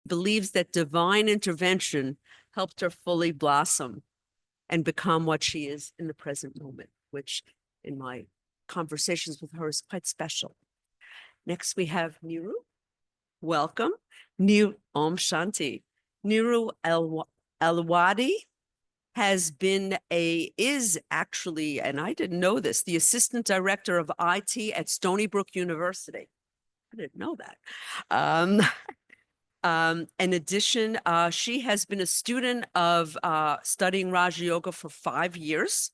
believes that divine intervention helped her fully blossom and become what she is in the present moment, which in my conversations with her is quite special. Next, we have Neeru. Welcome. Neeru Om Shanti. Neeru Ailawadi is actually, and I didn't know this, the assistant director of IT at Stony Brook University. I didn't know that. In addition, she has been a student of studying Raja Yoga for 5 years,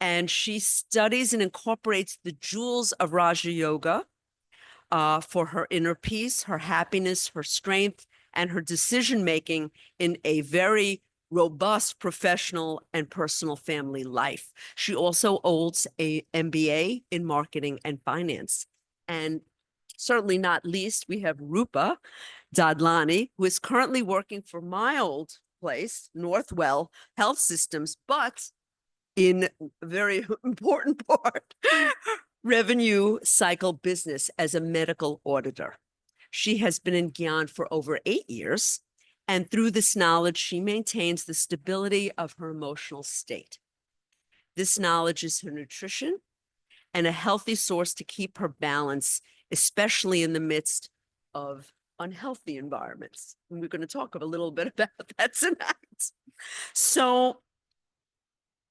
and she studies and incorporates the jewels of Raja Yoga for her inner peace, her happiness, her strength, and her decision-making in a very robust professional and personal family life. She also holds an MBA in marketing and finance. And certainly not least, we have Rupa Dadlani, who is currently working for my old place, Northwell Health Systems, but in a very important part, revenue cycle business as a medical auditor. She has been in Gyan for over 8 years, and through this knowledge, she maintains the stability of her emotional state. This knowledge is her nutrition and a healthy source to keep her balance, especially in the midst of unhealthy environments. And we're going to talk a little bit about that tonight. So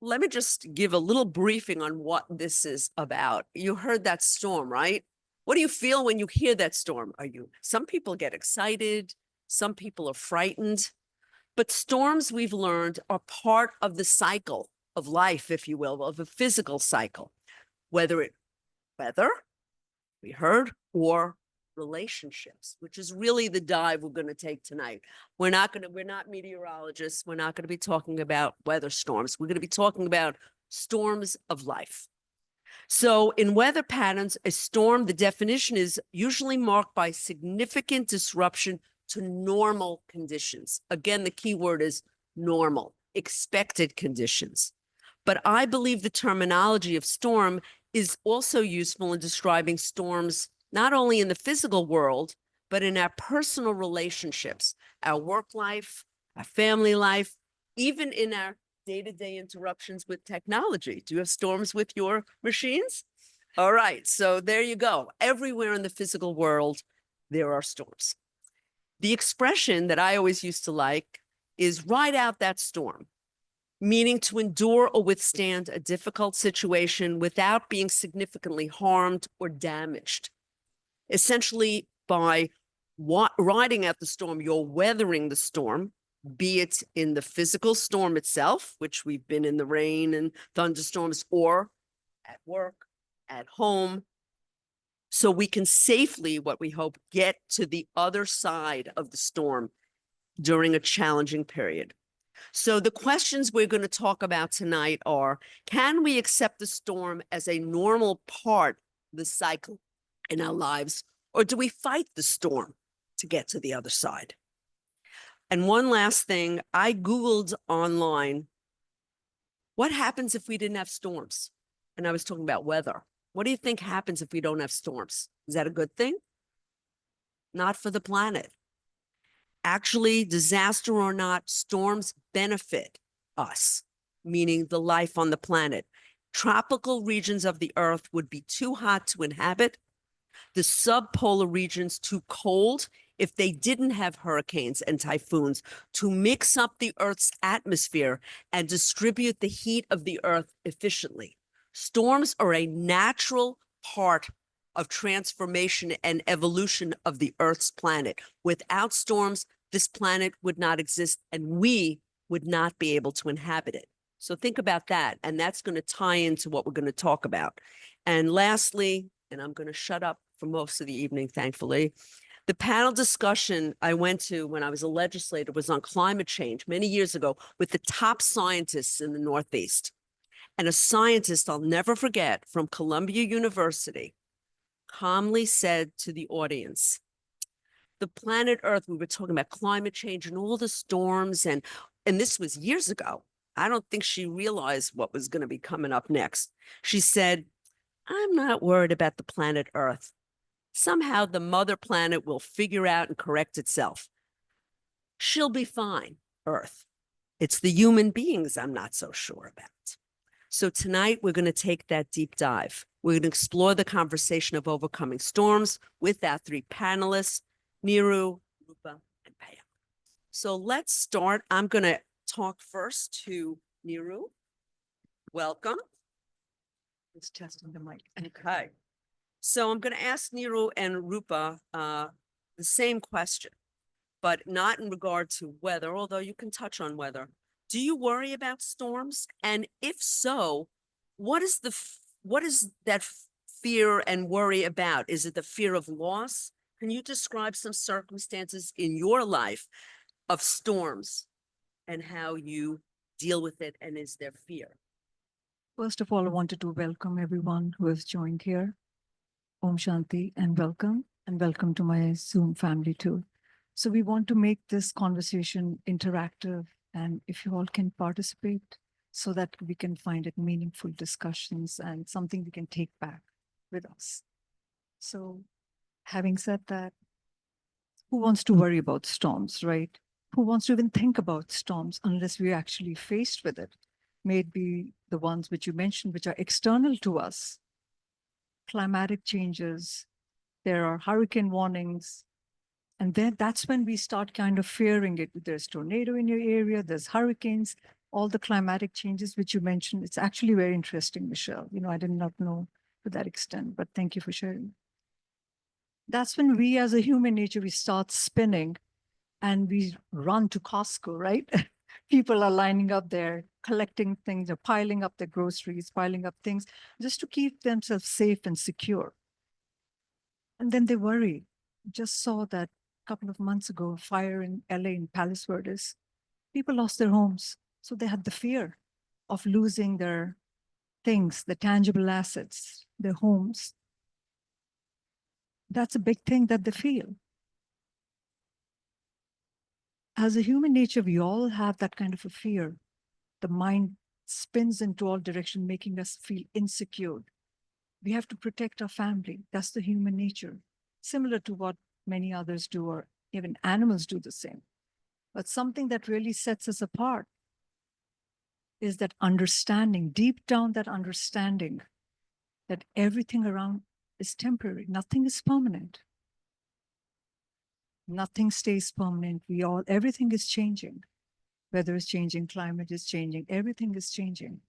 let me just give a little briefing on what this is about. You heard that storm, right? What do you feel when you hear that storm? Some people get excited, some people are frightened, but storms, we've learned, are part of the cycle of life, if you will, of a physical cycle, whether it weather, we heard, or relationships, which is really the dive we're going to take tonight. We're not meteorologists. We're not going to be talking about weather storms. We're going to be talking about storms of life. So in weather patterns, a storm, the definition is usually marked by significant disruption to normal conditions. Again, the key word is normal, expected conditions. But I believe the terminology of storm is also useful in describing storms not only in the physical world, but in our personal relationships, our work life, our family life, even in our day-to-day interruptions with technology. Do you have storms with your machines? All right, so there you go. Everywhere in the physical world, there are storms. The expression that I always used to like is ride out that storm, meaning to endure or withstand a difficult situation without being significantly harmed or damaged. Essentially, by riding out the storm, you're weathering the storm, be it in the physical storm itself, which we've been in the rain and thunderstorms, or at work, at home, so we can safely, what we hope, get to the other side of the storm during a challenging period. So the questions we're going to talk about tonight are, can we accept the storm as a normal part of the cycle in our lives, or do we fight the storm to get to the other side? And one last thing, I Googled online, what happens if we didn't have storms? And I was talking about weather. What do you think happens if we don't have storms? Is that a good thing? Not for the planet. Actually, disaster or not, storms benefit us, meaning the life on the planet. Tropical regions of the earth would be too hot to inhabit. The subpolar regions too cold if they didn't have hurricanes and typhoons to mix up the Earth's atmosphere and distribute the heat of the Earth efficiently. Storms are a natural part of transformation and evolution of the Earth's planet. Without storms, this planet would not exist and we would not be able to inhabit it. So think about that. And that's going to tie into what we're going to talk about. And lastly, and I'm going to shut up for most of the evening, thankfully, the panel discussion I went to when I was a legislator was on climate change many years ago with the top scientists in the Northeast. And a scientist I'll never forget from Columbia University calmly said to the audience, the planet Earth, we were talking about climate change and all the storms, and this was years ago. I don't think she realized what was going to be coming up next. She said, I'm not worried about the planet Earth. Somehow the mother planet will figure out and correct itself. she'll be fine, Earth. It's the human beings I'm not so sure about. So tonight, we're going to take that deep dive. We're going to explore the conversation of overcoming storms with our three panelists, Neeru, Rupa, and Payal. So let's start. I'm going to talk first to Neeru. Welcome. Just testing the mic. Okay. So I'm going to ask Neeru and Rupa the same question, but not in regard to weather, although you can touch on weather. Do you worry about storms? And if so, what is that fear and worry about? Is it the fear of loss? Can you describe some circumstances in your life of storms and how you deal with it, and is there fear? First of all, I wanted to welcome everyone who has joined here. Om Shanti and welcome to my Zoom family too. So we want to make this conversation interactive, and if you all can participate so that we can find it meaningful discussions and something we can take back with us. So having said that, who wants to worry about storms, right? Who wants to even think about storms unless we're actually faced with it? May it be the ones which you mentioned, which are external to us, climatic changes, there are hurricane warnings, and then that's when we start kind of fearing it. There's tornado in your area, there's hurricanes, all the climatic changes which you mentioned. It's actually very interesting, Michelle. I did not know to that extent, but thank you for sharing. That's when we as a human nature, we start spinning and we run to Costco, right? People are lining up there, collecting things, or piling up their groceries, piling up things just to keep themselves safe and secure. And then they worry. Just saw that a couple of months ago, fire in LA in Palos Verdes. People lost their homes. So they had the fear of losing their things, the tangible assets, their homes. That's a big thing that they feel. As a human nature, we all have that kind of a fear. The mind spins into all directions, making us feel insecure. We have to protect our family. That's the human nature, similar to what many others do, or even animals do the same. But something that really sets us apart is that understanding, deep down that understanding that everything around is temporary. Nothing is permanent. Nothing stays permanent. Everything is changing. Weather is changing, climate is changing, everything is changing.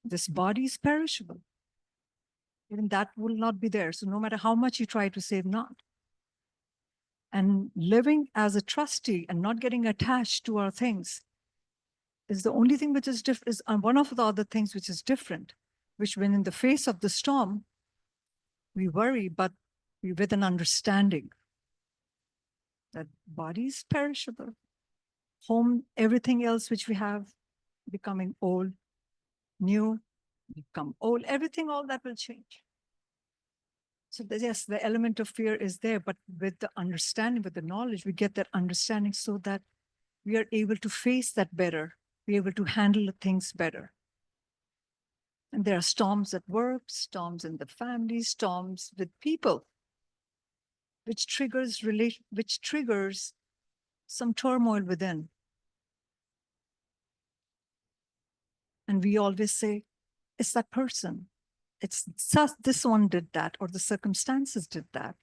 This body is perishable. Even that will not be there. So no matter how much you try to save, not. And living as a trustee and not getting attached to our things is the only thing which is different, is one of the other things which is different, which when in the face of the storm, we worry, but we with an understanding that body is perishable. Home, everything else which we have becoming old, new, become old, everything, all that will change. So yes, the element of fear is there, but with the understanding, with the knowledge, we get that understanding so that we are able to face that better, be able to handle things better. And there are storms at work, storms in the family, storms with people, which triggers some turmoil within. And we always say, it's that person. It's just this one did that, or the circumstances did that.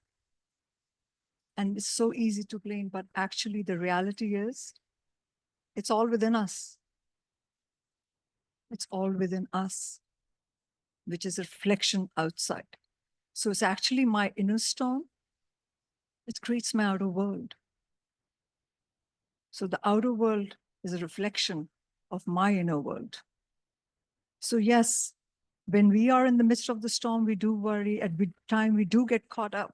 And it's so easy to blame, but actually the reality is, it's all within us. It's all within us, which is a reflection outside. So it's actually my inner storm. It creates my outer world. So the outer world is a reflection of my inner world. So yes, when we are in the midst of the storm, we do worry. At time, we do get caught up.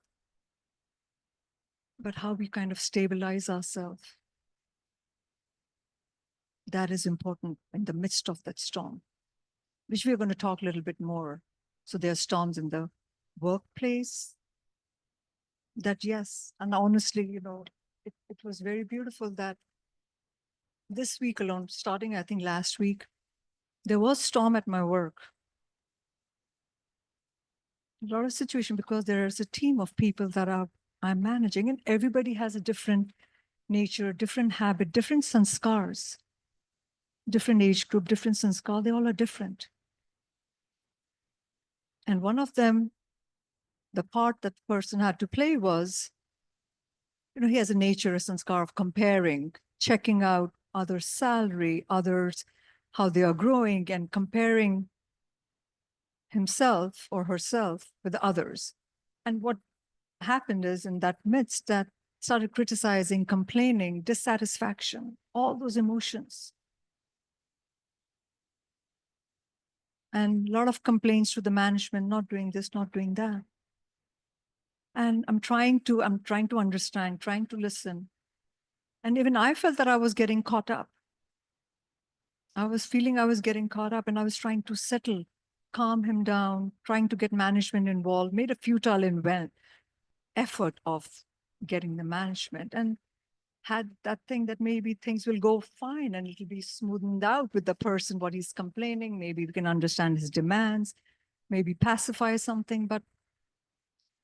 But how we kind of stabilize ourselves, that is important in the midst of that storm, which we're going to talk a little bit more. So there are storms in the workplace. That yes, and honestly, it was very beautiful that this week alone, starting I think last week, there was storm at my work. A lot of situation because there is a team of people that I'm managing, and everybody has a different nature, different habit, different sanskars, different age group, different sanskar, they all are different. And one of them, the part that the person had to play was, he has a nature, a sanskar of comparing, checking out others' salary, others, how they are growing, and comparing himself or herself with others. And what happened is in that midst that started criticizing, complaining, dissatisfaction, all those emotions. And a lot of complaints to the management, not doing this, not doing that. And I'm trying to understand, trying to listen. And even I felt that I was getting caught up. I was feeling I was getting caught up, and I was trying to settle, calm him down, trying to get management involved, made a futile effort of getting the management, and had that thing that maybe things will go fine and it'll be smoothened out with the person, what he's complaining. Maybe we can understand his demands, maybe pacify something, but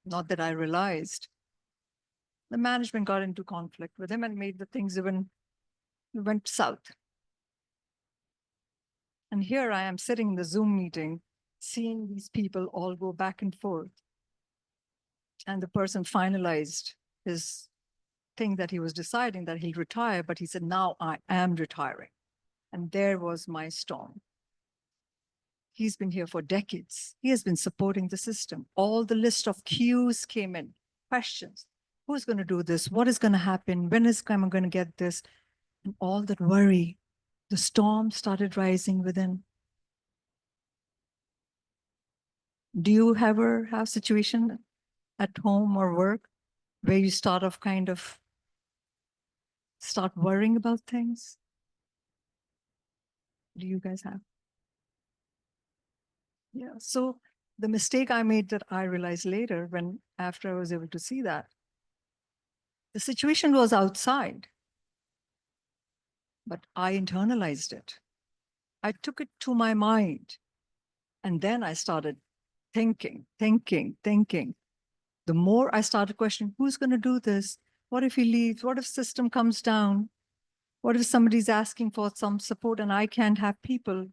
not that I realized. The management got into conflict with him and made the things even went south. And here I am sitting in the Zoom meeting, seeing these people all go back and forth. And the person finalized his thing that he was deciding that he'll retire, but he said, now I am retiring. And there was my storm. He's been here for decades. He has been supporting the system. All the list of queues came in, questions. Who's going to do this? What is going to happen? When is I going to get this? And all that worry, the storm started rising within. Do you ever have a situation at home or work where you start worrying about things? Do you guys have? Yeah, so the mistake I made that I realized later after I was able to see that, the situation was outside, but I internalized it. I took it to my mind. And then I started thinking. The more I started questioning, who's going to do this? What if he leaves? What if system comes down? What if somebody's asking for some support and I can't have people?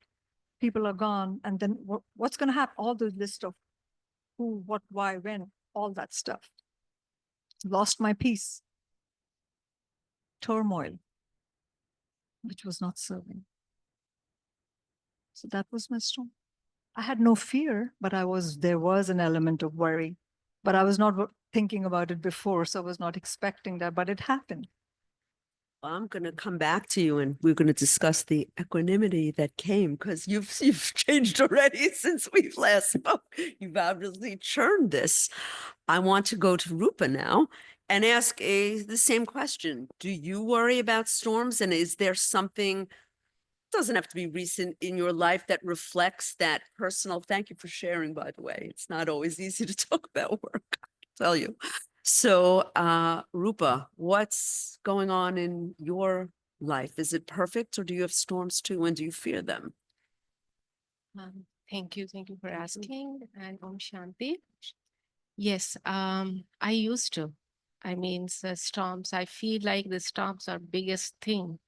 People are gone. And then what's going to happen? All the list of who, what, why, when, all that stuff. Lost my peace. Turmoil, which was not serving. So that was my storm. I had no fear, but there was an element of worry, but I was not thinking about it before. So I was not expecting that, but it happened. I'm going to come back to you and we're going to discuss the equanimity that came, because you've changed already since we last spoke. You've obviously churned this. I want to go to Rupa now and ask the same question. Do you worry about storms? And is there something, doesn't have to be recent, in your life that reflects that personal? Thank you for sharing, by the way. It's not always easy to talk about work, I'll tell you. So, Rupa, what's going on in your life? Is it perfect, or do you have storms too? And do you fear them? Thank you for asking, and Om Shanti. Yes, I used to. I mean, the storms, I feel like the storms are biggest thing.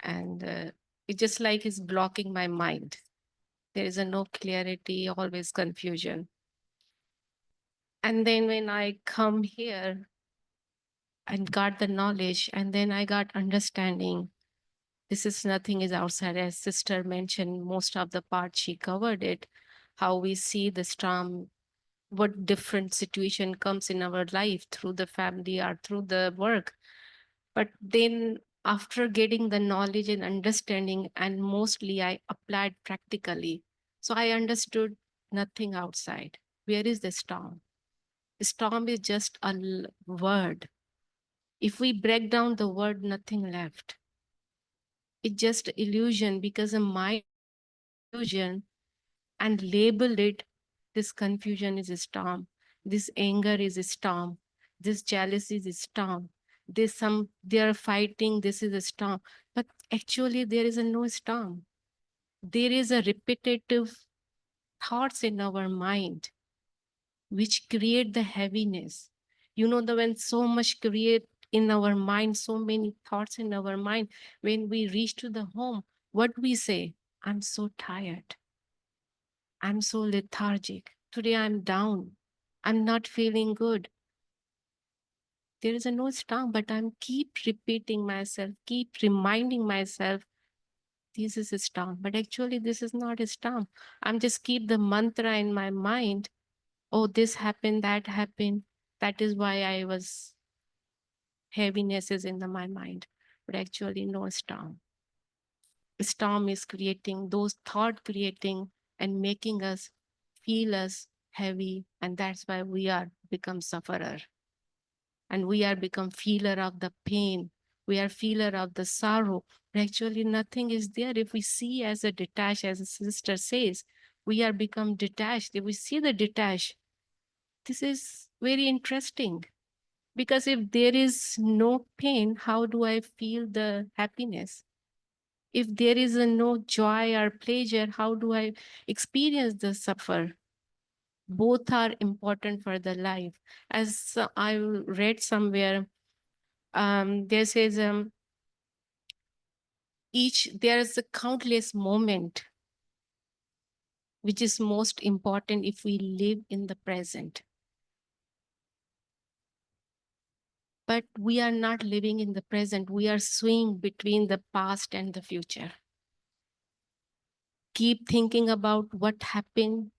And it just like it's blocking my mind. There is no clarity, always confusion. And then when I come here and got the knowledge, and then I got understanding, this is nothing is outside. As sister mentioned, most of the part she covered it, how we see the storm, what different situation comes in our life through the family or through the work. But then after getting the knowledge and understanding, and mostly I applied practically, so I understood nothing outside. Where is the storm? The storm is just a word. If we break down the word, nothing left. It's just illusion, because of my illusion, and label it, this confusion is a storm, this anger is a storm, this jealousy is a storm, they are fighting, this is a storm. But actually there is no storm. There is a repetitive thoughts in our mind which create the heaviness. When so much in our mind, so many thoughts in our mind. When we reach to the home, what we say? I'm so tired. I'm so lethargic. Today I'm down. I'm not feeling good. There is a no storm, but I'm keep repeating myself, keep reminding myself, this is a storm. But actually, this is not a storm. I'm just keep the mantra in my mind. Oh, this happened, that happened. That is why I was heaviness is in my mind. But actually, no storm. Storm is creating those thought creating and making us feel us heavy, and that's why we are become sufferer, and we are become feeler of the pain, we are feeler of the sorrow. But actually nothing is there. If we see as a detached, as a sister says, we are become detached. If we see the detached, this is very interesting, because if there is no pain, how do I feel the happiness? If there is a no joy or pleasure, how do I experience the suffer? Both are important for the life. As I read somewhere, there says there is a countless moment which is most important if we live in the present. But we are not living in the present. We are swinging between the past and the future. Keep thinking about what happened,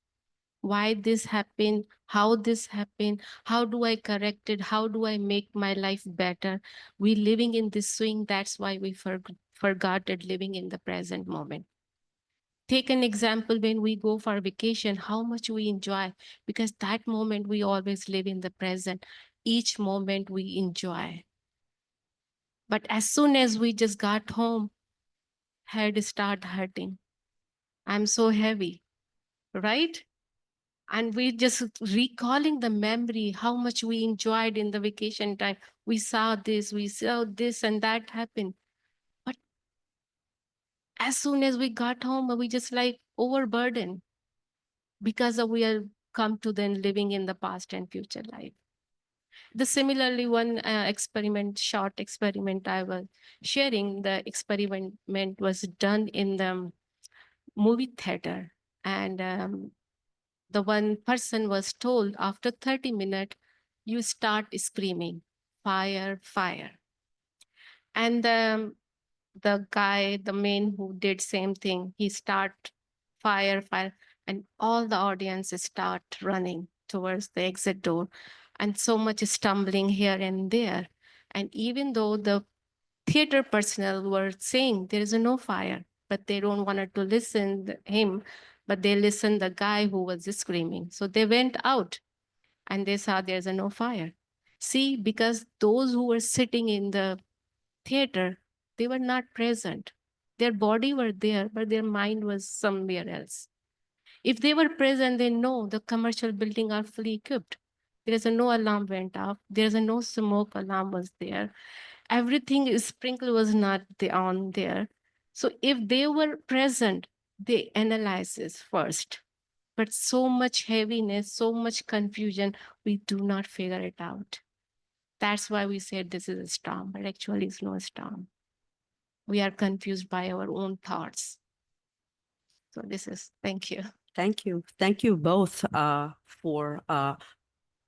why this happened, how this happened, how do I correct it, how do I make my life better. We living in this swing, that's why we forgot that living in the present moment. Take an example when we go for vacation, how much we enjoy, because that moment we always live in the present. Each moment we enjoy. But as soon as we just got home, head start hurting. I'm so heavy, right? And we just recalling the memory, how much we enjoyed in the vacation time. We saw this and that happened. But as soon as we got home, we just like overburdened, because we are come to then living in the past and future life. The similarly one short experiment I was sharing, the experiment was done in the movie theater. And the one person was told after 30 minutes, you start screaming, fire, fire. And the guy, the man who did same thing, he start fire, fire, and all the audience start running towards the exit door, and so much stumbling here and there. And even though the theater personnel were saying there is no fire, but they don't want to listen him, but they listened the guy who was screaming. So they went out and they saw there's no fire. See, because those who were sitting in the theater, they were not present. Their body were there, but their mind was somewhere else. If they were present, they know the commercial building are fully equipped. There is a no alarm went off. There is a no smoke alarm was there. Everything is sprinkle was not on there. So if they were present, they analyzes first. But so much heaviness, so much confusion, we do not figure it out. That's why we said this is a storm, but actually it's no storm. We are confused by our own thoughts. So this is, thank you. Thank you. Thank you both for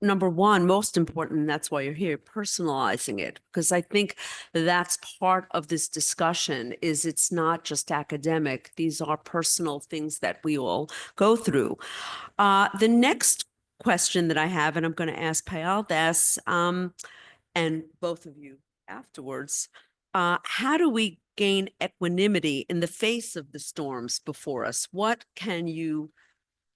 number one, most important, and that's why you're here, personalizing it, because I think that's part of this discussion is it's not just academic. These are personal things that we all go through. The next question that I have, and I'm going to ask Payal this, and both of you afterwards, how do we gain equanimity in the face of the storms before us? What can you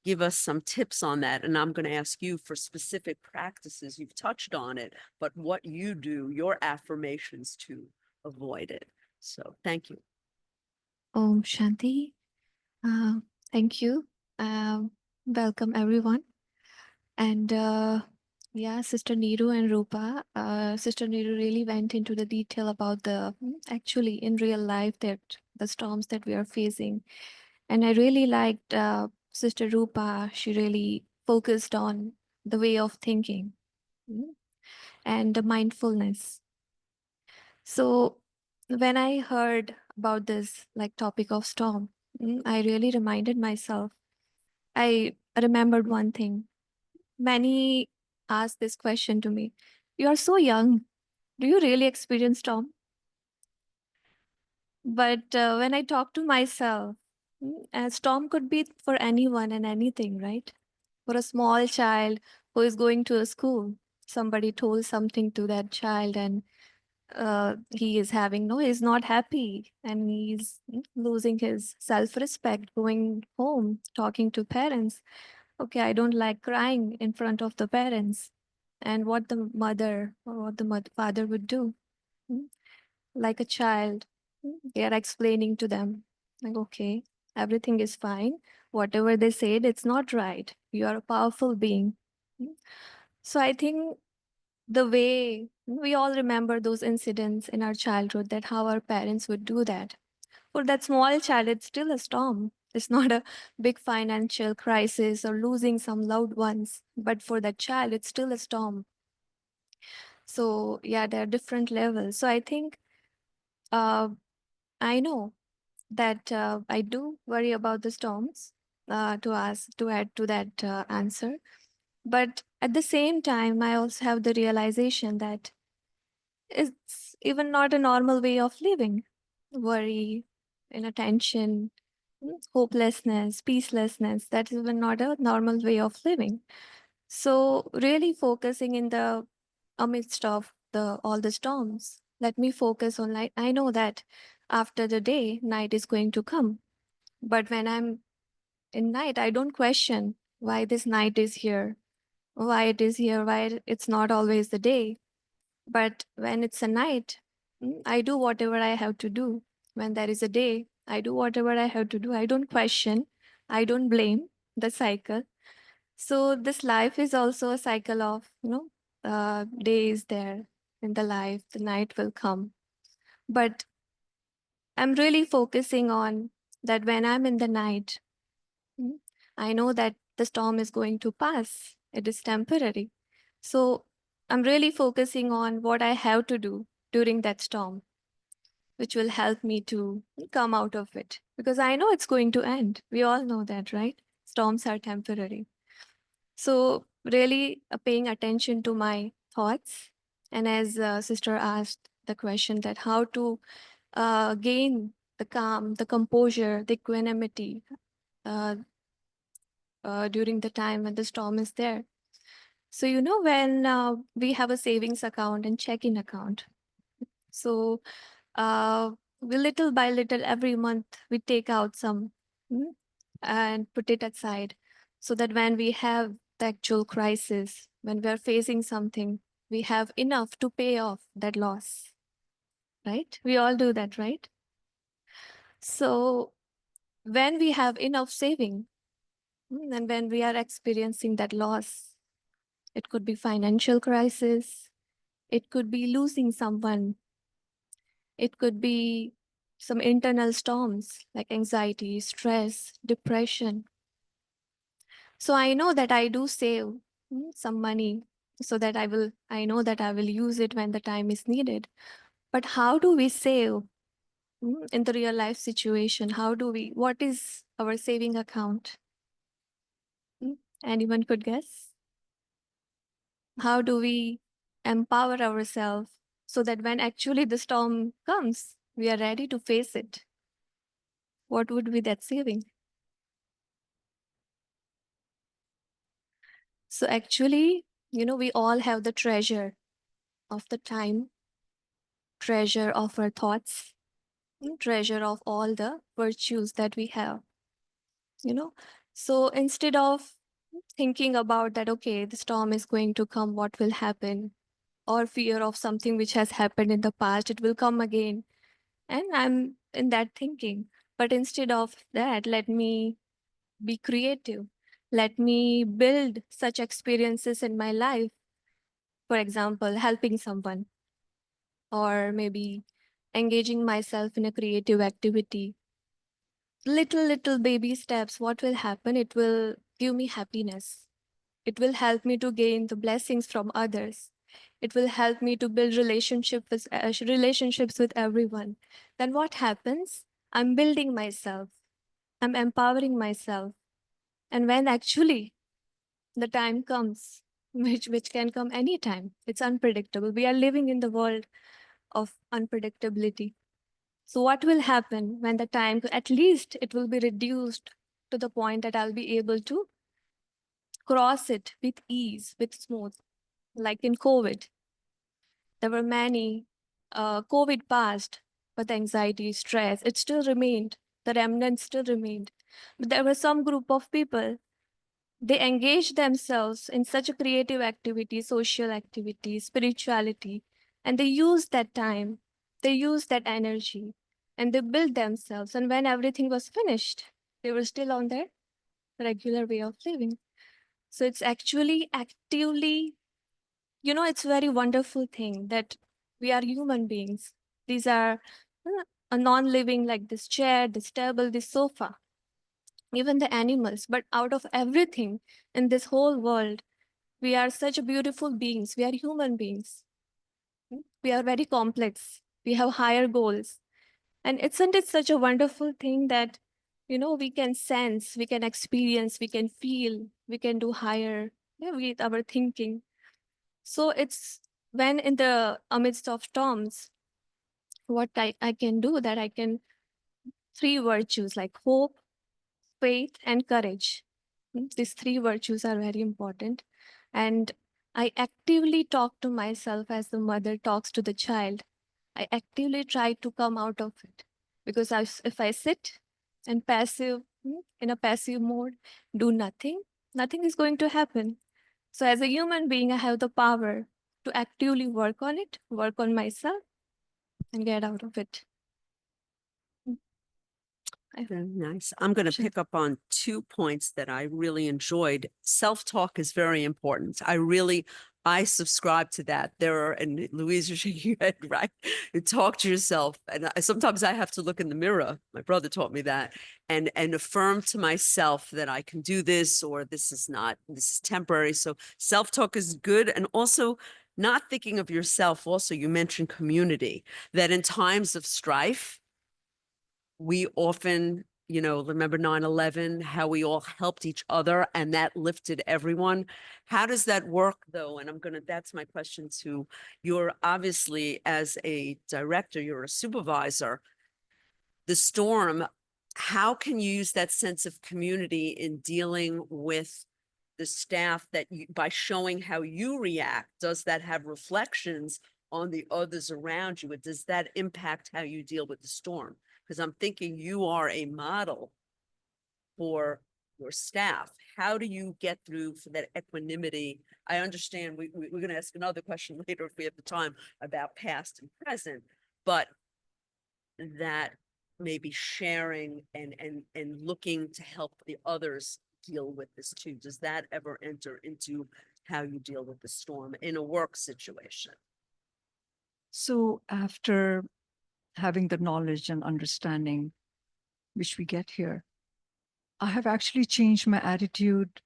give us some tips on that? And I'm going to ask you for specific practices. You've touched on it, but what you do, your affirmations to avoid it. So thank you. Om Shanti. Thank you. Welcome everyone. And yeah, Sister Neeru and Rupa, Sister Neeru really went into the detail about the actually in real life that the storms that we are facing. And I really liked Sister Rupa. She really focused on the way of thinking and the mindfulness. So when I heard about this like topic of storm, I really reminded myself. I remembered one thing. Many asked this question to me. You are so young. Do you really experience storm? But when I talk to myself, a storm could be for anyone and anything, right? For a small child who is going to a school, somebody told something to that child and he is having no, he's not happy and he's losing his self-respect, going home, talking to parents. Okay, I don't like crying in front of the parents. And what the mother or what the father would do, mm, like a child, they are explaining to them, like, okay, everything is fine. Whatever they said, it's not right. You are a powerful being. Mm. So I think the way we all remember those incidents in our childhood, that how our parents would do that. For that small child, it's still a storm. It's not a big financial crisis or losing some loved ones, but for that child, it's still a storm. So yeah, there are different levels. So I think uh, I know that I do worry about the storms. To add to that answer, but at the same time, I also have the realization that it's even not a normal way of living. Worry, inattention, hopelessness, peacelessness, that is even not a normal way of living. So really focusing in the amidst of the all the storms, let me focus on, like, I know that after the day, night is going to come. But when I'm in night, I don't question why this night is here, why it is here, why it's not always the day. But when it's a night, I do whatever I have to do. When there is a day, I do whatever I have to do. I don't question, I don't blame the cycle. So this life is also a cycle of, days there in the life, the night will come. But I'm really focusing on that when I'm in the night, mm, I know that the storm is going to pass. It is temporary. So I'm really focusing on what I have to do during that storm, which will help me to come out of it. Because I know it's going to end. We all know that, right? Storms are temporary. So, really paying attention to my thoughts. And as Sister asked the question, that how to gain the calm, the composure, the equanimity uh, during the time when the storm is there. So, when we have a savings account and checking account, so uh, we little by little every month we take out some, mm, and put it aside, so that when we have the actual crisis, when we are facing something, we have enough to pay off that loss, right? We all do that, right? So when we have enough saving, and when we are experiencing that loss, it could be financial crisis, it could be losing someone, it could be some internal storms like anxiety, stress, depression. So I know that I do save some money, so that I know that I will use it when the time is needed. But how do we save in the real life situation? What is our saving account? Anyone could guess? How do we empower ourselves so that when actually the storm comes, we are ready to face it? What would be that saving? So actually, we all have the treasure of the time, treasure of our thoughts, treasure of all the virtues that we have, you know. So instead of thinking about that, okay, the storm is going to come, what will happen, or fear of something which has happened in the past, it will come again. And I'm in that thinking. But instead of that, let me be creative. Let me build such experiences in my life. For example, helping someone, or maybe engaging myself in a creative activity. Little baby steps, what will happen? It will give me happiness. It will help me to gain the blessings from others. It will help me to build relationships with everyone. Then what happens? I'm building myself. I'm empowering myself. And when actually the time comes, which can come anytime, it's unpredictable. We are living in the world of unpredictability. So what will happen when the time, at least it will be reduced to the point that I'll be able to cross it with ease, with smooth. Like in COVID, there were many, COVID passed, but the anxiety, stress, it still remained. The remnants still remained. But there were some group of people, they engaged themselves in such a creative activity, social activity, spirituality, and they used that time, they used that energy, and they built themselves. And when everything was finished, they were still on their regular way of living. So it's actually actively, it's a very wonderful thing that we are human beings. These are a non-living, like this chair, this table, this sofa, even the animals. But out of everything in this whole world, we are such beautiful beings. We are human beings. We are very complex. We have higher goals. And isn't it such a wonderful thing that, we can sense, we can experience, we can feel, we can do higher, with our thinking. So it's when in the amidst of storms, what I can do, that I can, three virtues like hope, faith, and courage. These three virtues are very important. And I actively talk to myself as the mother talks to the child. I actively try to come out of it. Because if I sit and in a passive mode, do nothing, nothing is going to happen. So as a human being, I have the power to actively work on it, work on myself, and get out of it. Very nice. I'm going to Sure. pick up on 2 points that I really enjoyed. Self-talk is very important. I subscribe to that. And Louise, you're shaking your head, right? You talk to yourself. And sometimes I have to look in the mirror. My brother taught me that, and affirm to myself that I can do this, or this is temporary. So self-talk is good. And also not thinking of yourself. Also, you mentioned community, that in times of strife, we often, remember 9/11, how we all helped each other and that lifted everyone. How does that work though? And that's my question to, you're obviously, as a director, you're a supervisor. The storm, how can you use that sense of community in dealing with the staff by showing how you react? Does that have reflections on the others around you? Does that impact how you deal with the storm? Because I'm thinking you are a model for your staff. How do you get through for that equanimity? I understand we're going to ask another question later if we have the time about past and present, but that maybe sharing and looking to help the others deal with this too. Does that ever enter into how you deal with the storm in a work situation? So after having the knowledge and understanding which we get here, I have actually changed my attitude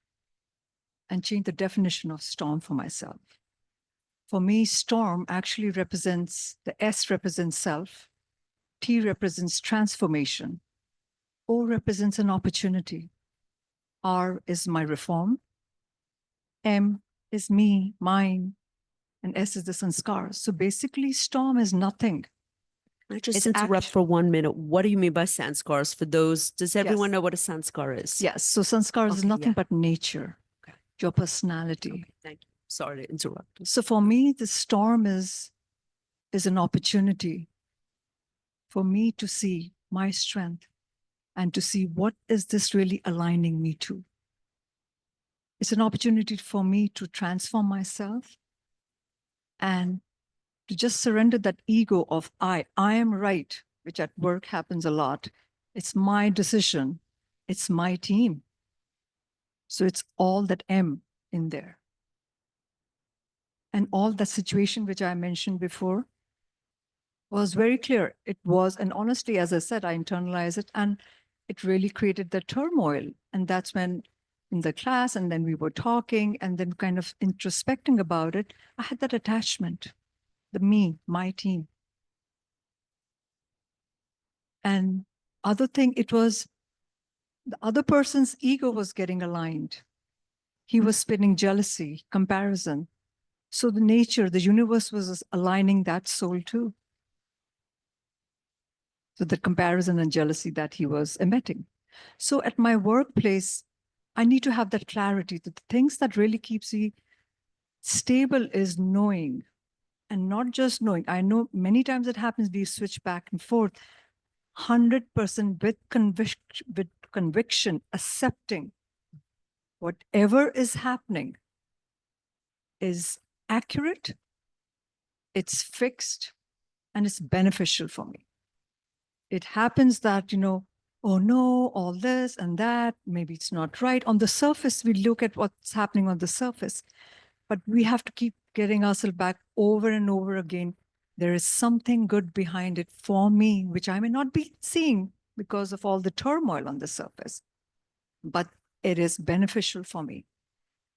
and changed the definition of storm for myself. For me, storm actually represents, the S represents self, T represents transformation, O represents an opportunity, R is my reform, M is me, mine, and S is the sanskar. So basically, storm is nothing. Can I just It's interrupt for 1 minute? What do you mean by sanskars? For those, does everyone Yes. know what a sanskar is? Yes, so sanskar is Okay, nothing yeah. but nature, Okay. your personality. Okay, thank you. Sorry to interrupt. So for me, the storm is an opportunity for me to see my strength and to see what is this really aligning me to. It's an opportunity for me to transform myself and to just surrender that ego of I am right, which at work happens a lot. It's my decision. It's my team. So it's all that M in there. And all that situation which I mentioned before was very clear. It was, and honestly, as I said, I internalized it and it really created the turmoil. And that's when in the class, and then we were talking and then kind of introspecting about it. I had that attachment, my team. And other thing, it was the other person's ego was getting aligned. He was spinning jealousy, comparison. So the universe was aligning that soul too. So the comparison and jealousy that he was emitting. So at my workplace, I need to have that clarity that the things that really keeps me stable is knowing, and not just knowing. I know many times it happens, we switch back and forth, 100% with conviction, accepting whatever is happening is accurate, it's fixed, and it's beneficial for me. It happens that, oh no, all this and that, maybe it's not right. On the surface, we look at what's happening on the surface, but we have to keep getting ourselves back over and over again. There is something good behind it for me, which I may not be seeing because of all the turmoil on the surface, but it is beneficial for me.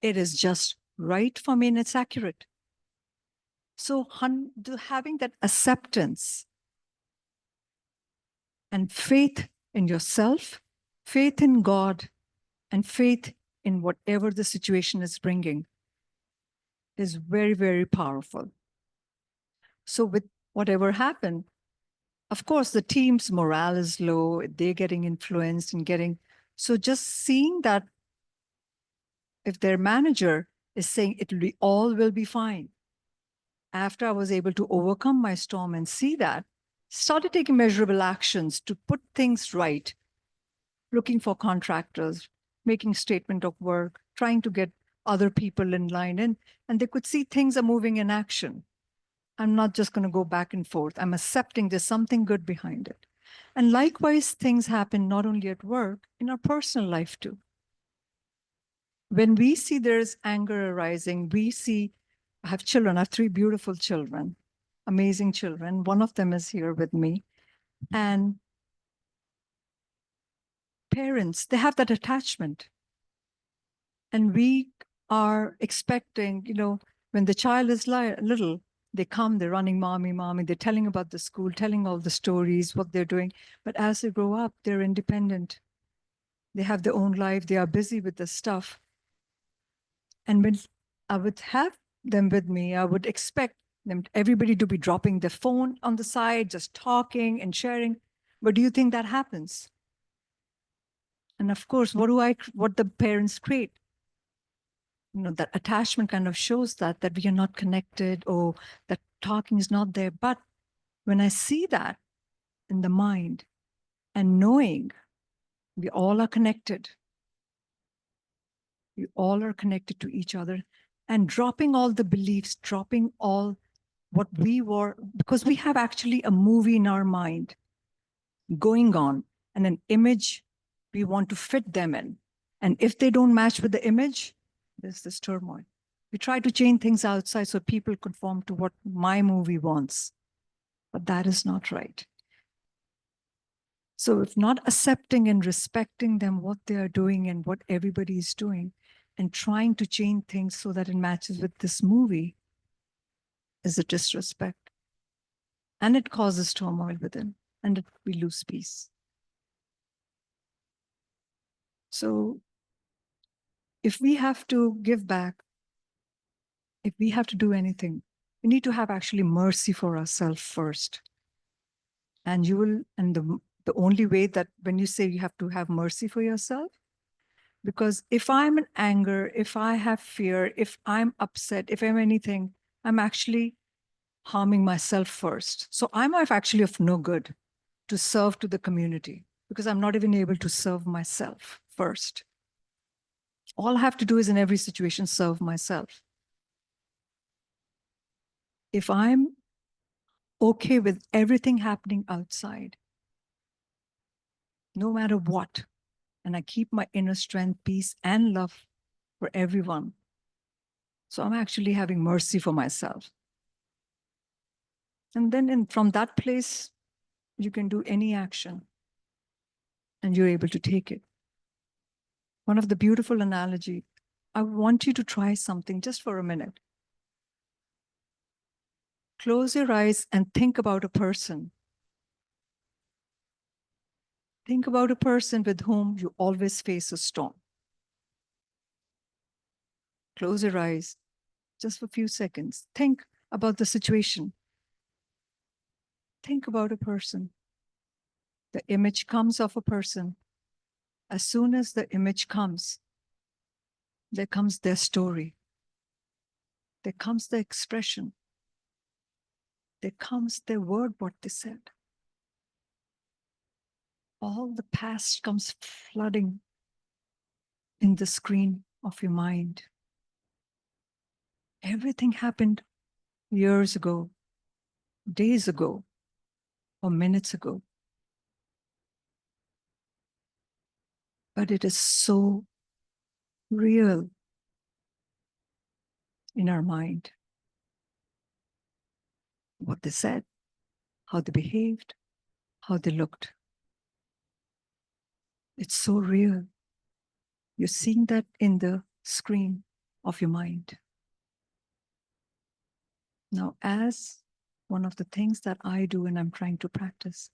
It is just right for me and it's accurate. So having that acceptance and faith in yourself, faith in God, and faith in whatever the situation is bringing is very, very powerful. So with whatever happened, of course, the team's morale is low, they're getting influenced and so just seeing that if their manager is saying all will be fine. After I was able to overcome my storm and see that, started taking measurable actions to put things right, looking for contractors, making statement of work, trying to get other people in line in, and they could see things are moving in action. I'm not just going to go back and forth. I'm accepting there's something good behind it. And likewise, things happen not only at work, in our personal life too. When we see there's anger arising, I have children, I have 3 beautiful children, amazing children. One of them is here with me. And parents, they have that attachment. And we are expecting, when the child is little, they come, they're running, mommy, mommy, they're telling about the school, telling all the stories, what they're doing. But as they grow up, they're independent. They have their own life. They are busy with the stuff. And when I would have them with me, I would expect everybody to be dropping their phone on the side, just talking and sharing. But do you think that happens? And of course, what the parents create? That attachment kind of shows that we are not connected, or that talking is not there. But when I see that in the mind and knowing we all are connected, we all are connected to each other, and dropping all the beliefs, dropping all what we were, because we have actually a movie in our mind going on and an image we want to fit them in. And if they don't match with the image, there's this turmoil. We try to change things outside so people conform to what my movie wants, but that is not right. So if not accepting and respecting them, what they are doing and what everybody is doing, and trying to change things so that it matches with this movie, is a disrespect. And it causes turmoil within, and we lose peace. So if we have to give back, if we have to do anything, we need to have actually mercy for ourselves first. And the only way that when you say you have to have mercy for yourself, because if I'm in anger, if I have fear, if I'm upset, if I'm anything, I'm actually harming myself first. So I'm actually of no good to serve to the community, because I'm not even able to serve myself first. All I have to do is in every situation serve myself. If I'm okay with everything happening outside, no matter what, and I keep my inner strength, peace, and love for everyone, so I'm actually having mercy for myself. And then from that place, you can do any action and you're able to take it. one of the beautiful analogy. I want you to try something just for a minute. Close your eyes and think about a person. Think about a person with whom you always face a storm. Close your eyes just for a few seconds. Think about the situation. Think about a person. The image comes of a person. As soon as the image comes, there comes their story. There comes the expression. There comes their word, what they said. All the past comes flooding in the screen of your mind. Everything happened years ago, days ago, or minutes ago. But it is so real in our mind. What they said, how they behaved, how they looked. It's so real. You're seeing that in the screen of your mind. Now, as one of the things that I do and I'm trying to practice,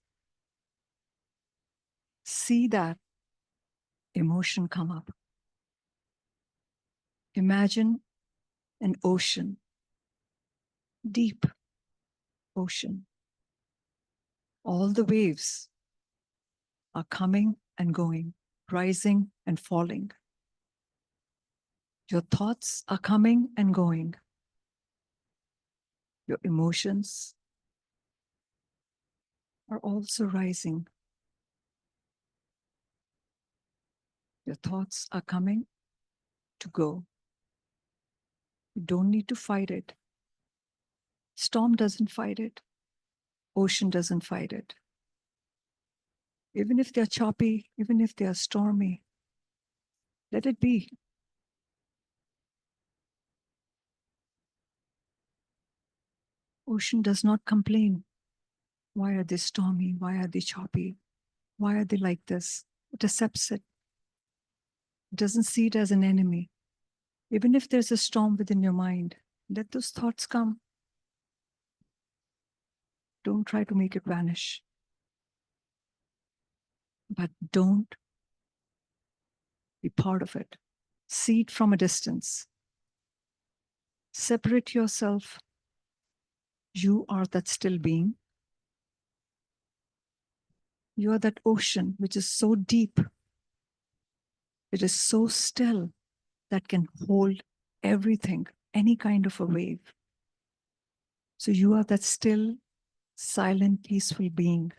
see that emotion come up. Imagine an ocean, deep ocean. All the waves are coming and going, rising and falling. Your thoughts are coming and going. Your emotions are also rising. Your thoughts are coming to go. You don't need to fight it. Storm doesn't fight it. Ocean doesn't fight it. Even if they're choppy, even if they are stormy, let it be. Ocean does not complain. Why are they stormy? Why are they choppy? Why are they like this? It accepts it. It doesn't see it as an enemy. Even if there's a storm within your mind, let those thoughts come. Don't try to make it vanish. But don't be part of it. See it from a distance. Separate yourself. You are that still being. You are that ocean which is so deep. It is so still that can hold everything, any kind of a wave. So you are that still, silent, peaceful being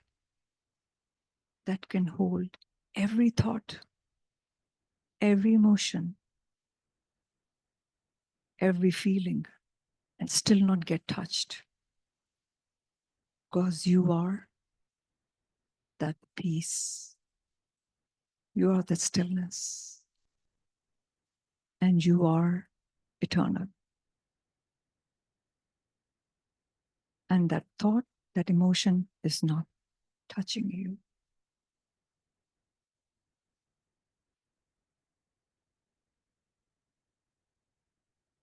that can hold every thought, every emotion, every feeling, and still not get touched. Because you are that peace. You are that stillness. And you are eternal. And that thought, that emotion is not touching you.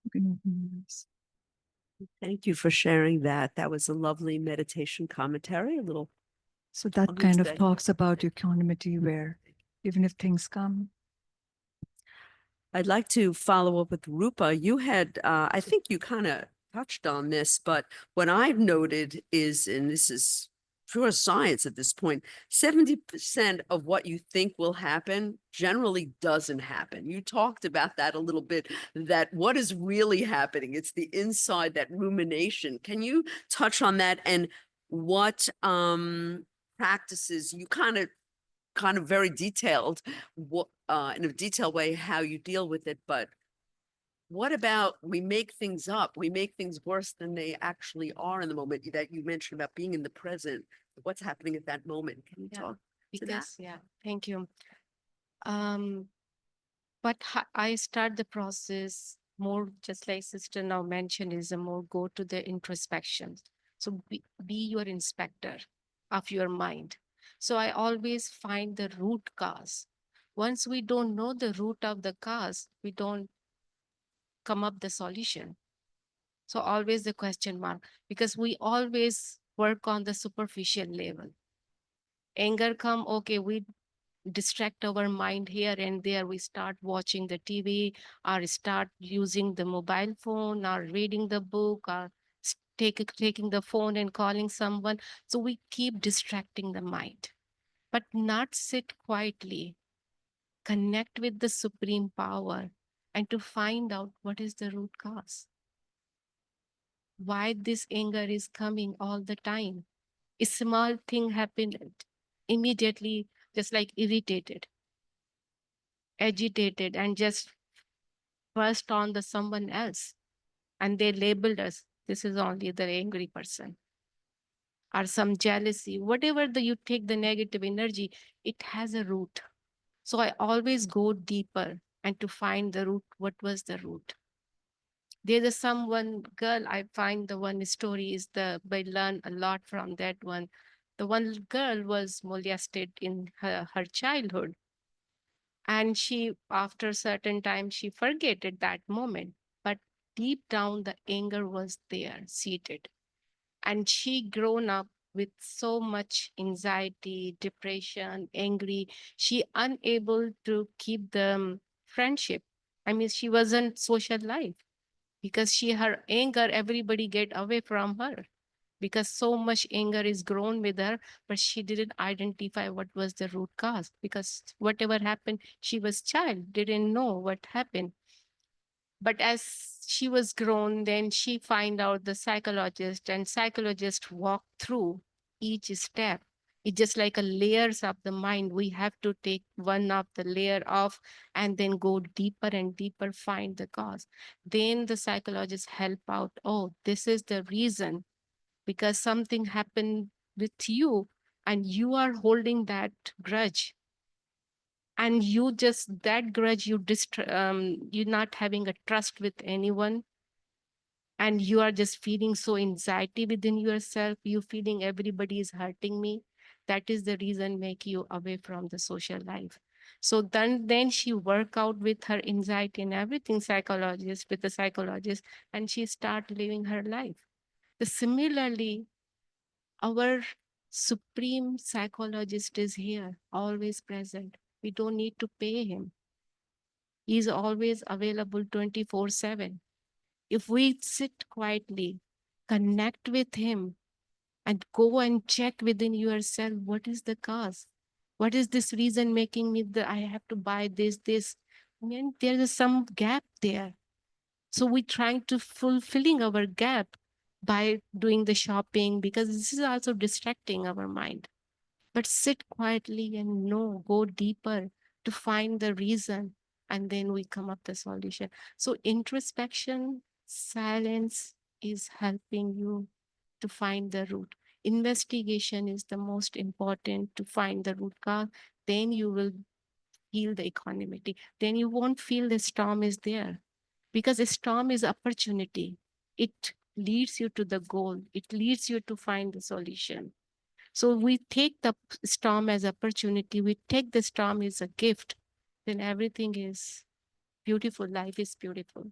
You can open your eyes. Thank you for sharing that. That was a lovely meditation commentary, a little. So that Almost kind of that- talks about equanimity where even if things come, I'd like to follow up with Rupa. You had, I think you kind of touched on this, but what I've noted is, and this is pure science at this point, 70% of what you think will happen generally doesn't happen. You talked about that a little bit, that what is really happening? It's the inside, that rumination. Can you touch on that and what practices you kind of very detailed what in a detailed way how you deal with it, but what about we make things up, we make things worse than they actually are in the moment that you mentioned about being in the present, what's happening at that moment? Can you Yeah, talk to that? Because, yeah, thank you. But I start the process more, just like sister now mentioned, is a more go to the introspection. So be your inspector of your mind. So I always find the root cause. Once we don't know the root of the cause, we don't come up the solution. So always the question mark, because we always work on the superficial level. Anger come, okay, we distract our mind here and there. We start watching the TV or start using the mobile phone or reading the book or taking the phone and calling someone. So we keep distracting the mind, but not sit quietly, connect with the supreme power and to find out what is the root cause. Why this anger is coming all the time. A small thing happened immediately, just like irritated, agitated, and just burst on the someone else. And they labeled us, this is only the angry person. Or some jealousy, whatever you take the negative energy, it has a root. So I always go deeper and to find the root, what was the root? There's someone girl, I find the one story is I learn a lot from that one. The one girl was molested in her childhood. And she, after a certain time, she forget at that moment. But deep down, the anger was there, seated. And she grown up with so much anxiety, depression, angry. She unable to keep the friendship. I mean, she wasn't social life because her anger, everybody get away from her because so much anger is grown with her, but she didn't identify what was the root cause because whatever happened, she was child, didn't know what happened. But as she was grown, then she find out the psychologist, and psychologist walk through each step. It's just like a layers of the mind. We have to take one of the layer off and then go deeper and deeper, find the cause. Then the psychologist help out. Oh, this is the reason because something happened with you and you are holding that grudge, and you just that grudge you're not having a trust with anyone, and you are just feeling so anxiety within yourself, you feeling everybody is hurting me. That is the reason make you away from the social life. So then she work out with her anxiety and everything, psychologist with the psychologist, and she start living her life. Similarly, our supreme psychologist is here, always present. We don't need to pay him. He's always available 24/7. If we sit quietly, connect with him, and go and check within yourself, what is the cause? What is this reason making me I have to buy this? I mean, there is some gap there. So we're trying to fulfilling our gap by doing the shopping because this is also distracting our mind. But sit quietly and know, go deeper to find the reason, and then we come up the solution. So introspection, silence is helping you to find the root. Investigation is the most important to find the root cause. Then you will heal the equanimity. Then you won't feel the storm is there because a storm is opportunity. It leads you to the goal. It leads you to find the solution. So we take the storm as opportunity. We take the storm as a gift. Then everything is beautiful. Life is beautiful.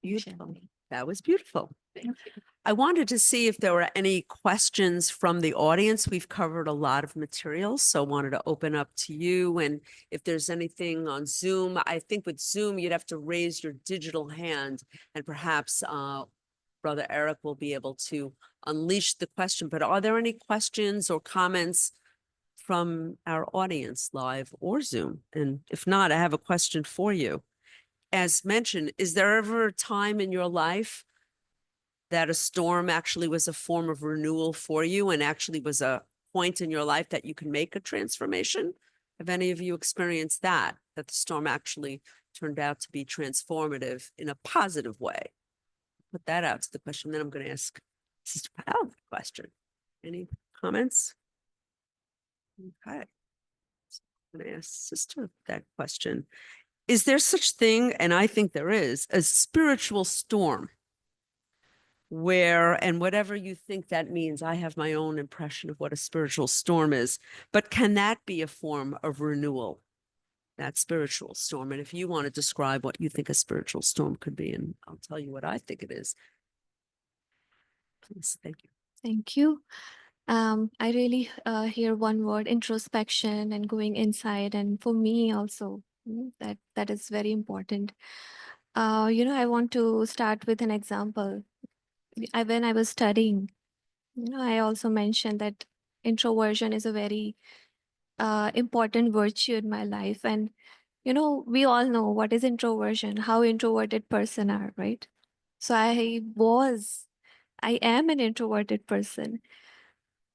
Beautiful. Shanti. That was beautiful. I wanted to see if there were any questions from the audience. We've covered a lot of material, so wanted to open up to you. And if there's anything on Zoom, I think with Zoom, you'd have to raise your digital hand and perhaps Brother Eric will be able to unleash the question. But are there any questions or comments from our audience, live or Zoom? And if not, I have a question for you. As mentioned, is there ever a time in your life that a storm actually was a form of renewal for you and actually was a point in your life that you can make a transformation? Have any of you experienced that the storm actually turned out to be transformative in a positive way? Put that out to the question. Then I'm going to ask Sister Payal the question. Any comments? Okay. So I'm going to ask Sister that question. Is there such thing, and I think there is, a spiritual storm where, and whatever you think that means, I have my own impression of what a spiritual storm is, but can that be a form of renewal? that spiritual storm. And if you want to describe what you think a spiritual storm could be, and I'll tell you what I think it is. Please, thank you. Thank you. I really hear one word, introspection and going inside. And for me also, that is very important. I want to start with an example. When I was studying, I also mentioned that introversion is a very important virtue in my life. And, we all know what is introversion, how introverted person are, right? So I am an introverted person.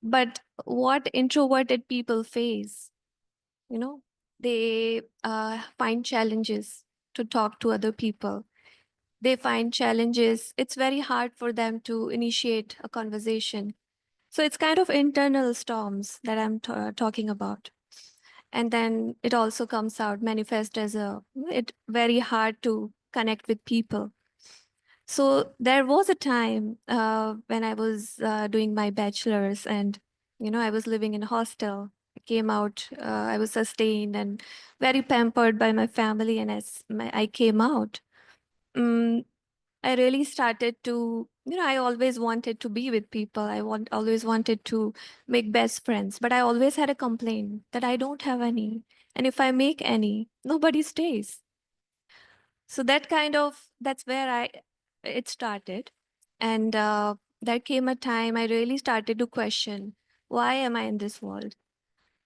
But what introverted people face, they find challenges to talk to other people. They find challenges. It's very hard for them to initiate a conversation. So it's kind of internal storms that I'm talking about. And then it also comes out, manifest as it very hard to connect with people. So there was a time when I was doing my bachelor's, and I was living in a hostel. I came out, I was sustained and very pampered by my family. And I came out, um, I really started to, I always wanted to be with people. Always wanted to make best friends, but I always had a complaint that I don't have any. And if I make any, nobody stays. So that's where it started. And there came a time I really started to question, why am I in this world?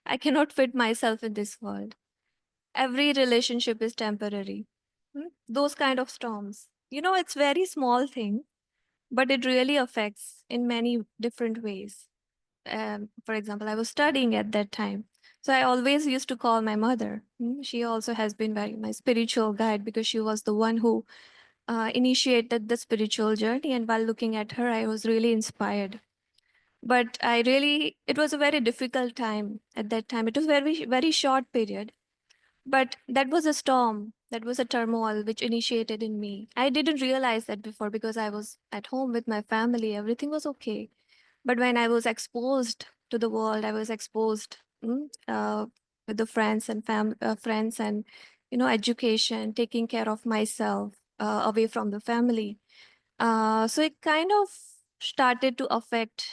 I cannot fit myself in this world. Every relationship is temporary. Those kind of storms. It's very small thing, but it really affects in many different ways. For example, I was studying at that time. So I always used to call my mother. She also has been my spiritual guide, because she was the one who initiated the spiritual journey. And while looking at her, I was really inspired. But it was a very difficult time at that time. It was very, very short period. But that was a storm. That was a turmoil which initiated in me. I didn't realize that before, because I was at home with my family. Everything was okay. But when I was exposed to the world, I was exposed with the friends and education, taking care of myself away from the family. So it kind of started to affect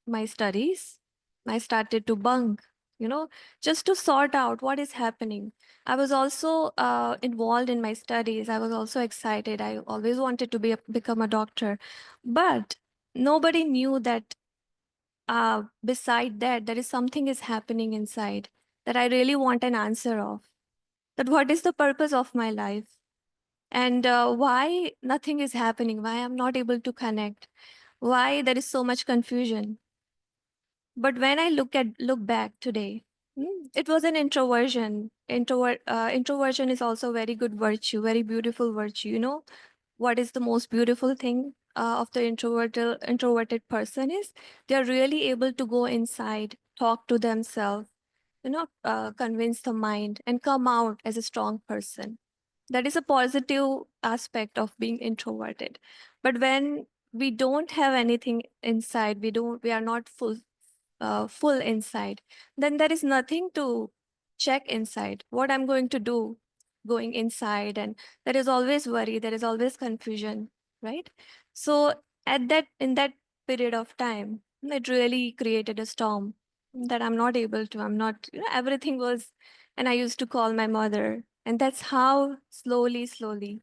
my studies. I started to bunk, just to sort out what is happening. I was also involved in my studies. I was also excited. I always wanted to become a doctor, but nobody knew that beside that, there is something is happening inside that I really want an answer of. That what is the purpose of my life? And why nothing is happening? Why I'm not able to connect? Why there is so much confusion? But when I look back today, it was an introversion. Introversion is also a very good virtue, very beautiful virtue. What is the most beautiful thing of the introverted person is they're really able to go inside, talk to themselves, convince the mind, and come out as a strong person. That is a positive aspect of being introverted. But when we don't have anything inside, we are not full inside, then there is nothing to check inside. What I'm going to do going inside, and there is always worry, there is always confusion, right? So in that period of time, it really created a storm that I'm not, everything was, and I used to call my mother, and that's how slowly,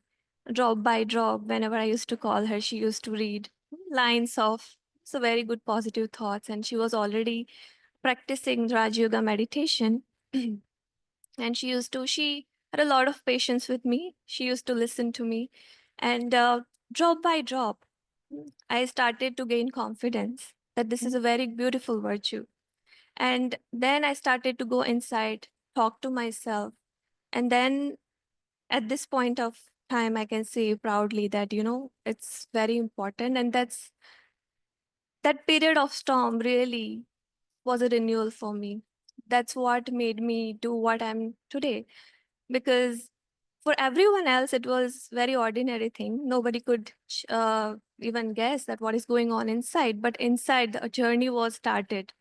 drop by drop, whenever I used to call her, she used to read lines of so very good positive thoughts. And she was already practicing Raj Yoga meditation. And she had a lot of patience with me. She used to listen to me. And drop by drop, I started to gain confidence that this is a very beautiful virtue. And then I started to go inside, talk to myself. And then at this point of time, I can say proudly that, it's very important. And that period of storm really was a renewal for me. That's what made me do what I'm today. Because for everyone else, it was very ordinary thing. Nobody could even guess that what is going on inside. But inside, the journey was started.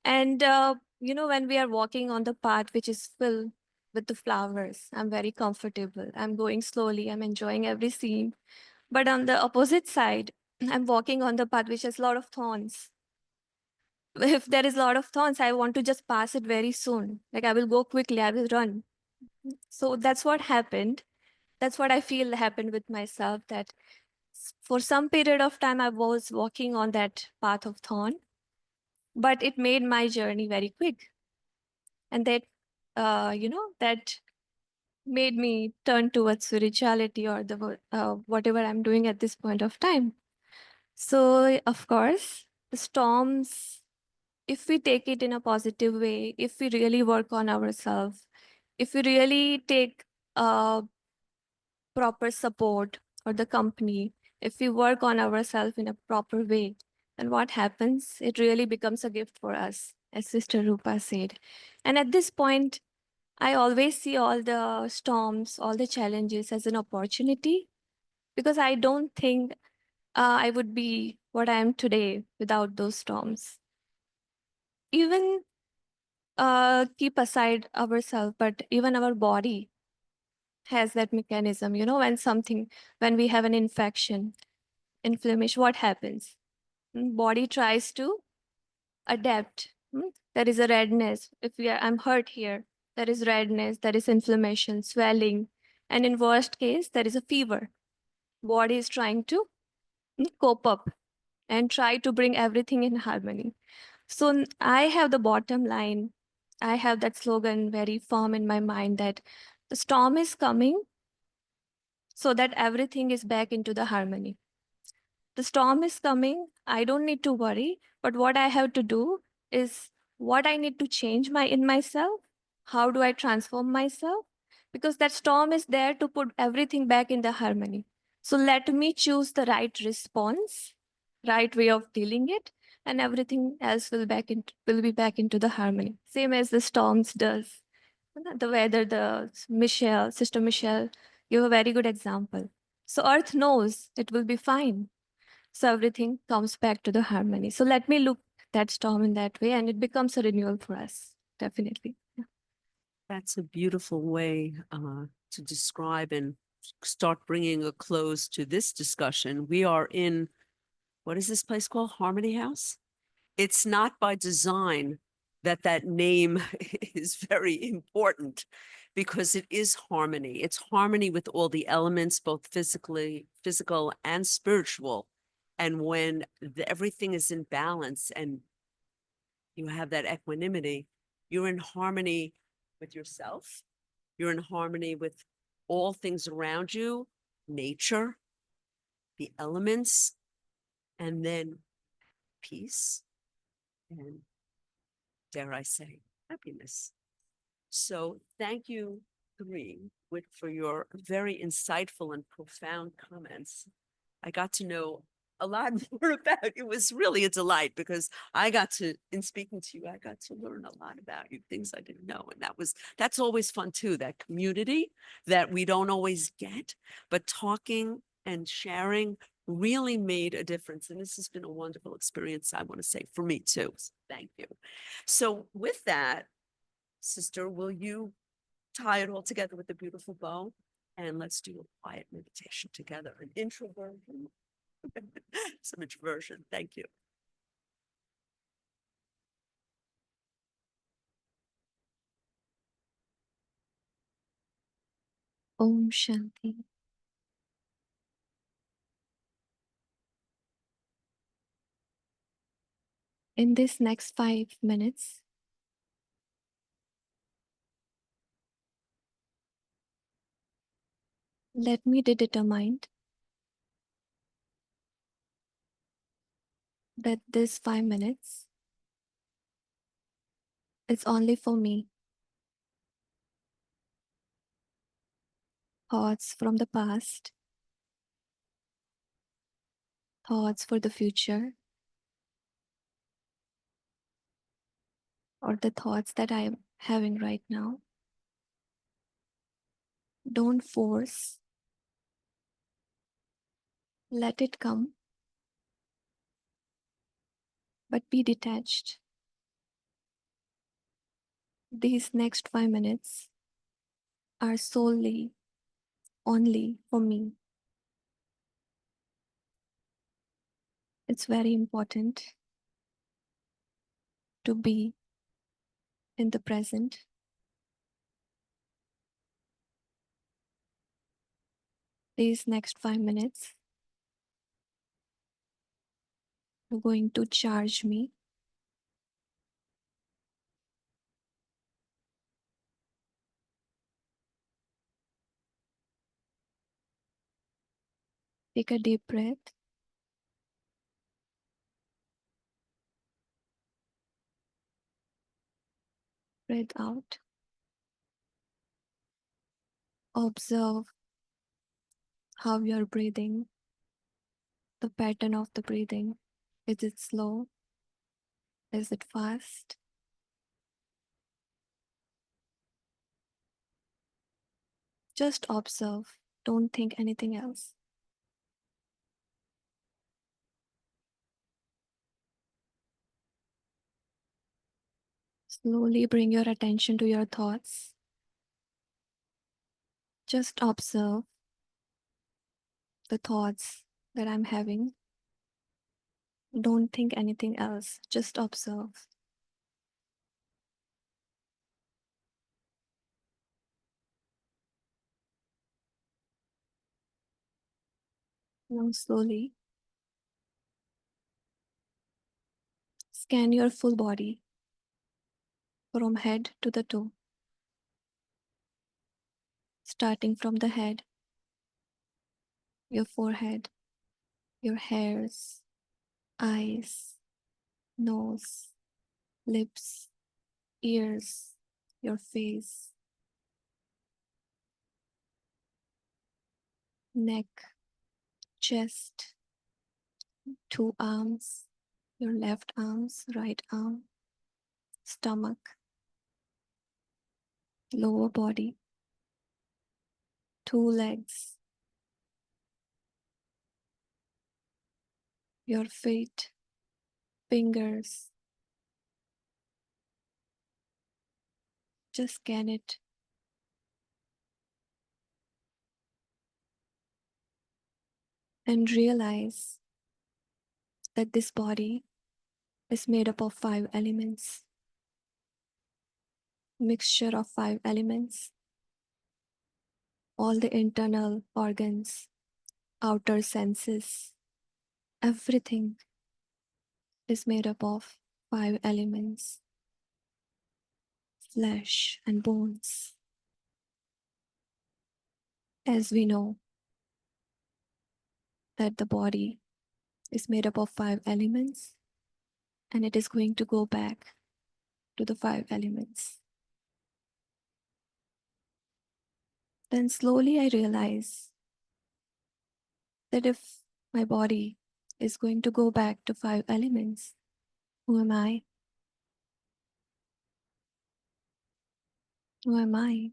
And, when we are walking on the path which is filled with the flowers. I'm very comfortable. I'm going slowly. I'm enjoying every scene. But on the opposite side, I'm walking on the path which has a lot of thorns. If there is a lot of thorns, I want to just pass it very soon. Like I will go quickly, I will run. So that's what happened. That's what I feel happened with myself, that for some period of time I was walking on that path of thorn, but it made my journey very quick. And that, that made me turn towards spirituality or whatever I'm doing at this point of time. So, of course, the storms, if we take it in a positive way, if we really work on ourselves, if we really take proper support or the company, if we work on ourselves in a proper way, then what happens? It really becomes a gift for us, as Sister Rupa said. And at this point, I always see all the storms, all the challenges as an opportunity, because I don't think I would be what I am today without those storms. Even keep aside ourselves, but even our body has that mechanism. When we have an infection, inflammation, what happens? Body tries to adapt. There is a redness. I'm hurt here, there is redness, there is inflammation, swelling, and in worst case, there is a fever. Body is trying to cope up and try to bring everything in harmony. So I have the bottom line. I have that slogan very firm in my mind that the storm is coming so that everything is back into the harmony. The storm is coming. I don't need to worry. But what I have to do is what I need to change in myself. How do I transform myself? Because that storm is there to put everything back in the harmony. So let me choose the right response, right way of dealing it, and everything else will be back into the harmony. Same as the storms does. The weather, Sister Michelle, give a very good example. So Earth knows it will be fine. So everything comes back to the harmony. So let me look that storm in that way, and it becomes a renewal for us, definitely. Yeah. That's a beautiful way to describe and start bringing a close to this discussion. We are in, what is this place called? Harmony House? It's not by design that that name is very important, because it is harmony. It's harmony with all the elements, both physical and spiritual. And when everything is in balance and you have that equanimity, you're in harmony with yourself. You're in harmony with all things around you, nature, the elements, and then peace, and dare I say, happiness. So thank you three for your very insightful and profound comments. I got to know a lot more about it. It was really a delight, because in speaking to you, I got to learn a lot about you, things I didn't know. And that's always fun too, that community that we don't always get, but talking and sharing really made a difference. And this has been a wonderful experience, I want to say, for me too. So thank you. So with that, Sister, will you tie it all together with a beautiful bow? And let's do a quiet meditation together, an introversion, some introversion. Thank you. Om Shanti. In this next 5 minutes, let me be determined that this 5 minutes is only for me. Thoughts from the past, thoughts for the future, or the thoughts that I am having right now. Don't force. Let it come, but be detached. These next 5 minutes are solely, only for me. It's very important to be in the present. These next 5 minutes are going to charge me. Take a deep breath. Breathe out. Observe how you're breathing, the pattern of the breathing. Is it slow? Is it fast? Just observe. Don't think anything else. Slowly bring your attention to your thoughts. Just observe the thoughts that I'm having. Don't think anything else. Just observe. Now slowly scan your full body from head to the toe. Starting from the head, your forehead, your hairs, eyes, nose, lips, ears, your face, neck, chest, 2 arms, your left arms, right arm, stomach, lower body, 2 legs, your feet, fingers. Just scan it. And realize that this body is made up of 5 elements. Mixture of 5 elements. All the internal organs, outer senses, everything is made up of 5 elements. Flesh and bones. As we know that the body is made up of 5 elements and it is going to go back to the 5 elements. Then slowly I realize that if my body is going to go back to 5 elements, who am I? Who am I?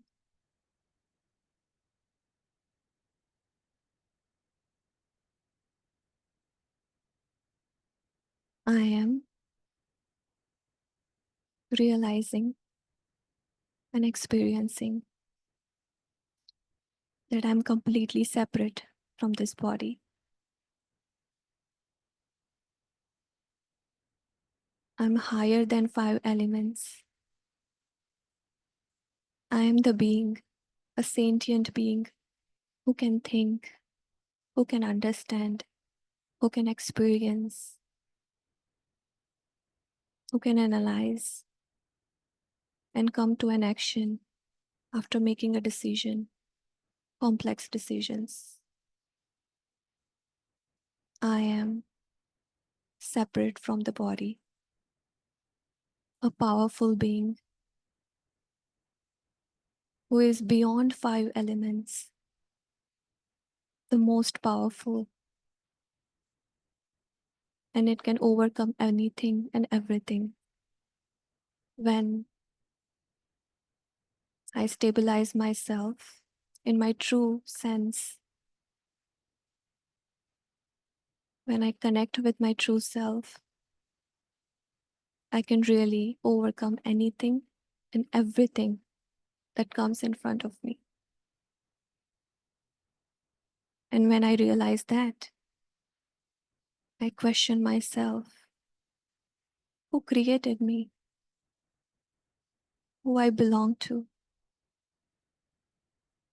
I am realizing and experiencing that I'm completely separate from this body. I'm higher than 5 elements. I am the being, a sentient being who can think, who can understand, who can experience, who can analyze and come to an action after making a decision, complex decisions. I am separate from the body, a powerful being who is beyond 5 elements, the most powerful, and it can overcome anything and everything. When I stabilize myself in my true sense, when I connect with my true self, I can really overcome anything and everything that comes in front of me. And when I realized that, I questioned myself. Who created me? Who I belong to?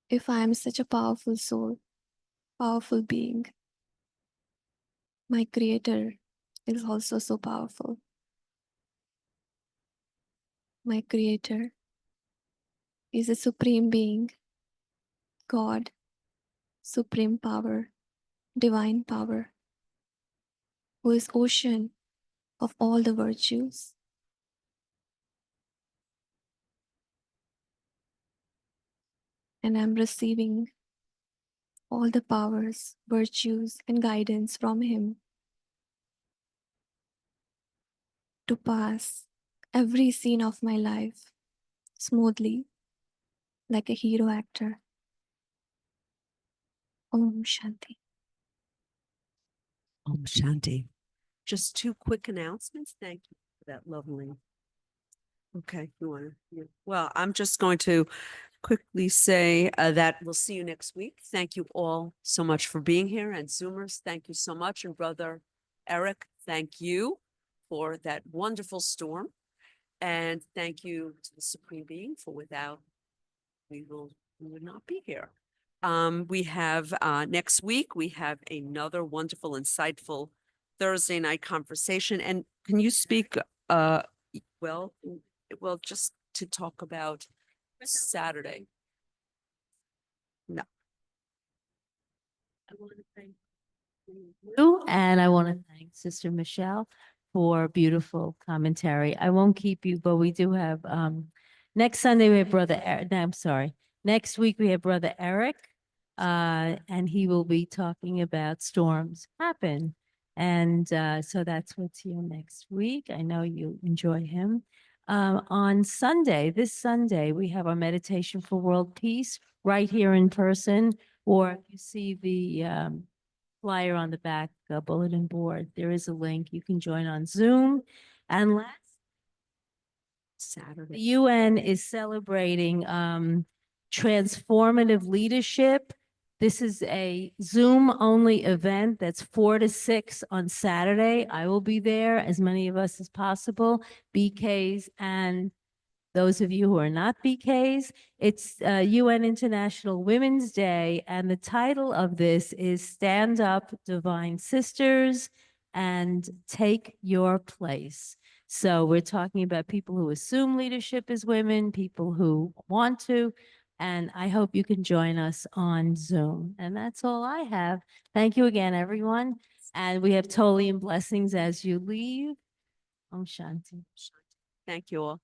If I am such a powerful soul, powerful being, my creator is also so powerful. My creator is a supreme being, God, supreme power, divine power, who is ocean of all the virtues. And I'm receiving all the powers, virtues, and guidance from him to pass every scene of my life smoothly, like a hero actor. Om Shanti. Om Shanti. Just two quick announcements. Thank you for that lovely. Okay, you want to? Well, I'm just going to quickly say that we'll see you next week. Thank you all so much for being here, and Zoomers, thank you so much. And Brother Eric, thank you for that wonderful storm. And thank you to the Supreme Being, for without we would not be here. We have next week, we have another wonderful, insightful Thursday night conversation. And can you speak well, just to talk about Saturday? No. I want to thank you, and I want to thank Sister Michelle for beautiful commentary. I won't keep you, but we do have next Sunday we have Brother Eric. No, I'm sorry. Next week we have Brother Eric, and he will be talking about storms happen. And so that's what's here next week. I know you enjoy him. On Sunday, this Sunday, we have our meditation for world peace right here in person. Or if you see the flyer on the back bulletin board, there is a link. You can join on Zoom. And last, the Saturday. UN is celebrating transformative leadership. This is a Zoom-only event that's 4 to 6 on Saturday. I will be there, as many of us as possible, BKs and those of you who are not BKs. It's UN International Women's Day, and the title of this is Stand Up, Divine Sisters, and Take Your Place. So we're talking about people who assume leadership as women, people who want to, and I hope you can join us on Zoom. And that's all I have. Thank you again, everyone. And we have Toli and blessings as you leave. Om Shanti. Thank you all.